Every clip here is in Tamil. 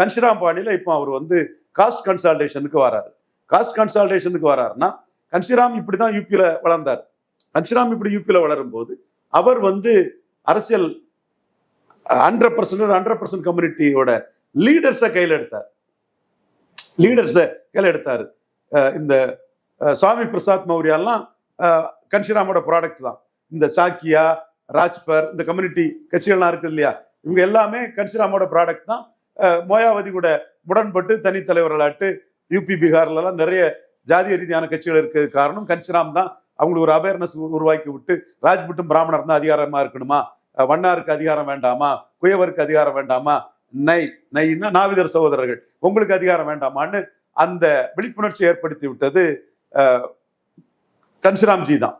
கன்ஷிராம் பாணியில இப்போ அவர் வந்து காஸ்ட் கன்சால்டேஷனுக்கு வராரு. காஸ்ட் கன்சால்டேஷனுக்கு வராருன்னா கன்ஷிராம் இப்படிதான் யூபியில வளர்ந்தார். கன்ஷிராம் இப்படி யூபியில வளரும் போது அவர் வந்து அரசியல் 100% கம்யூனிட்டியோட லீடர்ஸை கையில் எடுத்தாரு. இந்த சுவாமி பிரசாத் மௌரியாலாம் கன்ஷிராமோட ப்ராடக்ட் தான். இந்த சாக்கியா, ராஜ்பர், இந்த கம்யூனிட்டி கட்சிகள்லாம் இருக்குது இல்லையா, இவங்க எல்லாமே கன்ஷிராமோட ப்ராடக்ட் தான். மோயாவதி கூட முரண்பட்டு தனித்தலைவர்களாட்டு யூபி, பீகார்லாம் நிறைய ஜாதிய ரீதியான கட்சிகள் இருக்க காரணம் கன்ஷிராம் தான். அவங்களுக்கு ஒரு அவேர்னஸ் உருவாக்கி விட்டு, ராஜ்புட்டும் பிராமணர் தான் அதிகாரமா இருக்கணுமா, வண்ணாருக்கு அதிகாரம் வேண்டாமா, குயவருக்கு அதிகாரம் வேண்டாமா, நைன்னா நாவிதர் சகோதரர்கள் உங்களுக்கு அதிகாரம் வேண்டாமான்னு அந்த விழிப்புணர்ச்சி ஏற்படுத்தி விட்டது கன்ஷிராம்ஜி தான்.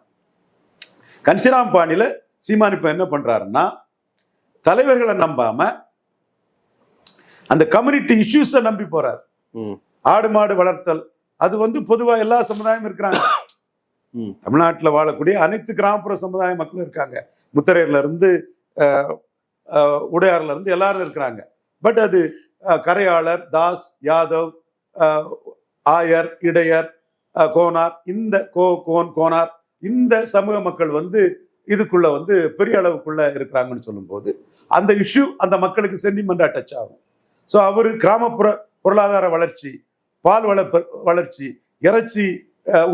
கன்ஷிராம் பாணியில சீமான் இப்ப என்ன பண்றாருன்னா, தலைவர்களை நம்பாம அந்த கம்யூனிட்டி இஷ்யூஸை நம்பி போறாரு. ஆடு மாடு வளர்த்தல், அது வந்து பொதுவா எல்லா சமுதாயம் இருக்கிறாங்க. தமிழ்நாட்டில் வாழக்கூடிய அனைத்து கிராமப்புற சமுதாய மக்களும் இருக்காங்க. முத்தரையர்ல இருந்து உடையார்ல இருந்து எல்லாரும் இருக்கிறாங்க. பட் அது கரையாளர், தாஸ், யாதவ், ஆயர், இடையர், கோனார், இந்த கோனார், இந்த சமூக மக்கள் வந்து இதுக்குள்ள வந்து பெரிய அளவுக்குள்ள இருக்கிறாங்கன்னு சொல்லும்போது அந்த இஷ்யூ அந்த மக்களுக்கு சென்டிமெண்டா டச் ஆகும். ஸோ அவர் கிராமப்புற பொருளாதார வளர்ச்சி, பால் வளர்ச்சி, இறைச்சி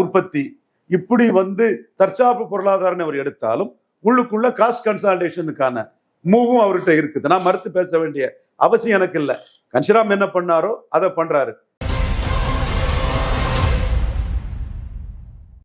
உற்பத்தி, இப்படி வந்து தற்சார்பு பொருளாதாரம் அவர் எடுத்தாலும் உள்ளுக்குள்ள காஸ்ட் கன்சால்டேஷனுக்கான மூவும் அவர்கிட்ட இருக்குது. நான் மறுத்து பேச வேண்டிய அவசியம் எனக்கு இல்லை. கன்ஷிராம் என்ன பண்ணாரோ அதை பண்றாரு.